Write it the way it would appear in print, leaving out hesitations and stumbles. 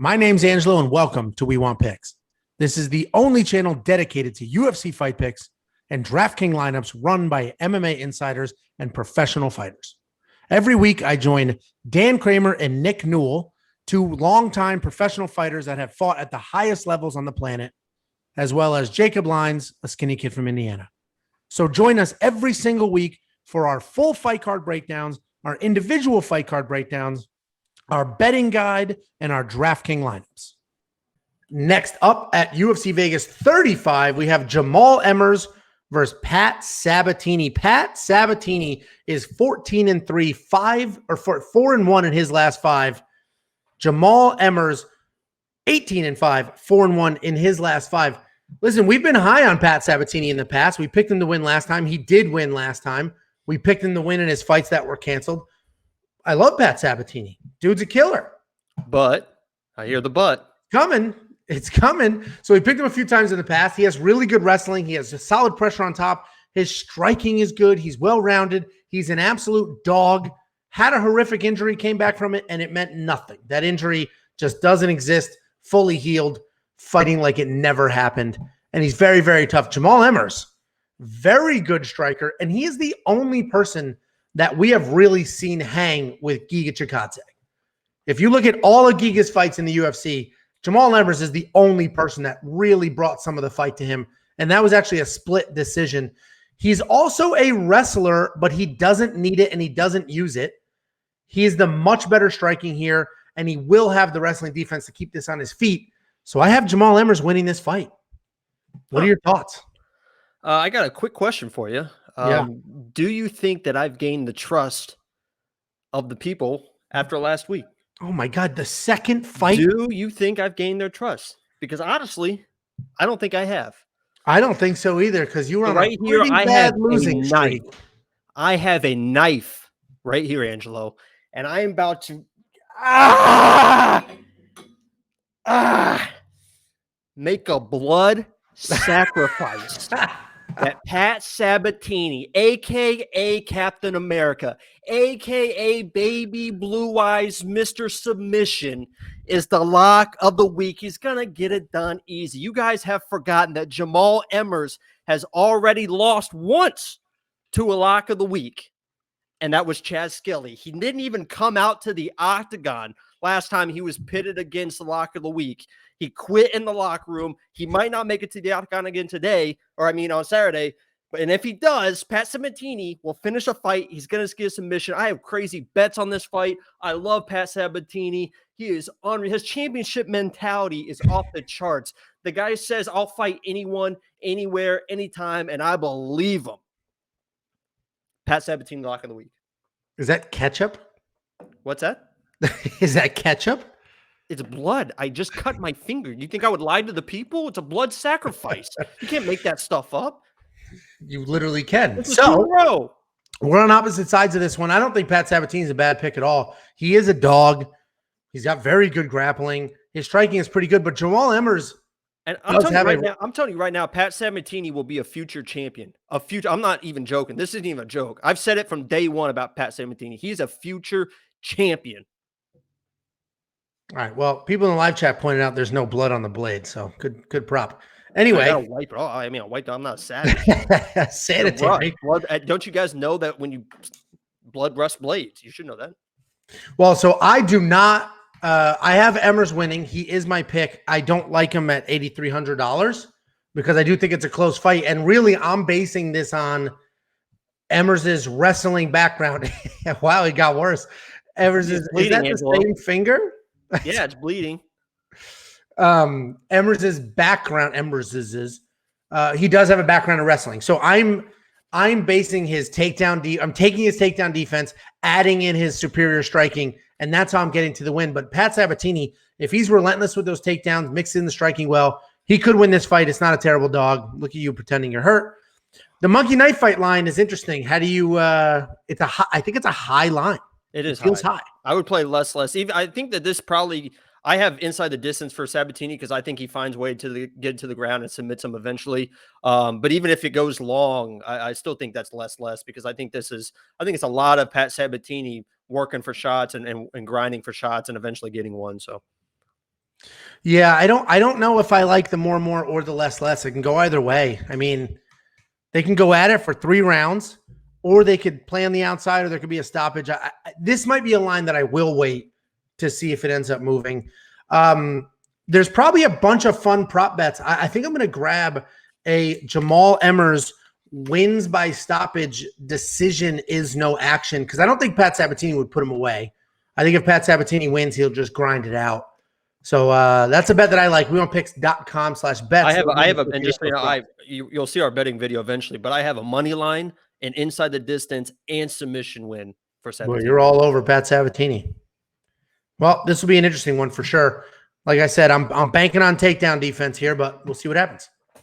My name's Angelo, and welcome to We Want Picks. This is the only channel dedicated to UFC fight picks and DraftKings lineups run by MMA insiders and professional fighters. Every week, I join Dan Kramer and Nick Newell, two longtime professional fighters that have fought at the highest levels on the planet, as well as Jacob Lyons, a skinny kid from Indiana. So join us every single week for our full fight card breakdowns, our individual fight card breakdowns, our betting guide, and our DraftKings lineups. Next up at UFC Vegas 35, we have Jamall Emmers versus Pat Sabatini. Pat Sabatini is 14-3, 4-1 in his last five. Jamall Emmers, 18-5, 4-1 in his last five. Listen, we've been high on Pat Sabatini in the past. We picked him to win last time. He did win last time. We picked him to win in his fights that were canceled. I love Pat Sabatini. Dude's a killer. But I hear the but. Coming. It's coming. So we picked him a few times in the past. He has really good wrestling. He has a solid pressure on top. His striking is good. He's well-rounded. He's an absolute dog. Had a horrific injury, came back from it, and it meant nothing. That injury just doesn't exist. Fully healed, fighting like it never happened. And he's very, very tough. Jamall Emmers, very good striker. And he is the only person that we have really seen hang with Giga Chikadze. If you look at all of Giga's fights in the UFC, Jamall Emmers is the only person that really brought some of the fight to him. And that was actually a split decision. He's also a wrestler, but he doesn't need it and he doesn't use it. He is the much better striking here, and he will have the wrestling defense to keep this on his feet. So I have Jamall Emmers winning this fight. What are your thoughts? I got a quick question for you. Do you think that I've gained the trust of the people after last week? Oh my God, the second fight? Do you think I've gained their trust? Because honestly, I don't think I have. I don't think so either, because you were on right a here. pretty bad losing streak. I have a knife right here, Angelo, and I am about to make a blood sacrifice. That Pat Sabatini, a.k.a. Captain America, a.k.a. Baby Blue Eyes, Mr. Submission, is the lock of the week. He's going to get it done easy. You guys have forgotten that Jamall Emmers has already lost once to a lock of the week, and that was Chaz Skelly. He didn't even come out to the octagon last time he was pitted against the lock of the week. He quit in the locker room. He might not make it to the octagon again today, on Saturday. And if he does, Pat Sabatini will finish a fight. He's going to get a submission. I have crazy bets on this fight. I love Pat Sabatini. He is his championship mentality is off the charts. The guy says, I'll fight anyone, anywhere, anytime, and I believe him. Pat Sabatini, lock of the week. Is that ketchup? What's that? Is that ketchup? It's blood. I just cut my finger. You think I would lie to the people? It's a blood sacrifice. You can't make that stuff up. You literally can. So we're on opposite sides of this one. I don't think Pat Sabatini is a bad pick at all. He is a dog. He's got very good grappling. His striking is pretty good, but Jamall Emmers. And I'm telling you right now, Pat Sabatini will be a future champion. I'm not even joking. This isn't even a joke. I've said it from day one about Pat Sabatini. He's a future champion. All right. Well, people in the live chat pointed out there's no blood on the blade, so good prop. Anyway, I wipe it off. I'm not a savage. Sanitary. Don't you guys know that when you blood rust blades? You should know that. Well, so I do not. I have Emmers winning. He is my pick. I don't like him at $8,300 because I do think it's a close fight, and really, I'm basing this on Emmers' wrestling background. Wow, it got worse. Emmers is that the same finger? Yeah, it's bleeding. Emmers' background, he does have a background in wrestling. So I'm basing his takedown. I'm taking his takedown defense, adding in his superior striking, and that's how I'm getting to the win. But Pat Sabatini, if he's relentless with those takedowns, mix in the striking well, he could win this fight. It's not a terrible dog. Look at you pretending you're hurt. The monkey knife fight line is interesting. How do you? I think it's a high line. It is. It feels high. I would play less. Even I think that this probably. I have inside the distance for Sabatini because I think he finds a way to get to the ground and submits him eventually. But even if it goes long, I still think that's less because I think it's a lot of Pat Sabatini working for shots and grinding for shots and eventually getting one. So Yeah, I don't know if I like the more or the less. It can go either way. I mean, they can go at it for 3 rounds, or they could play on the outside, or there could be a stoppage. This might be a line that I will wait to see if it ends up moving. There's probably a bunch of fun prop bets. I think I'm going to grab a Jamall Emmers wins by stoppage decision is no action, because I don't think Pat Sabatini would put him away. I think if Pat Sabatini wins, he'll just grind it out. So that's a bet that I like. WeWantPicks.com/bets. I have a, and just you'll see our betting video eventually, but I have a money line, an inside the distance, and submission win for Sabatini. Well, you're all over Pat Sabatini. Well, this will be an interesting one for sure. Like I said, I'm banking on takedown defense here, but we'll see what happens.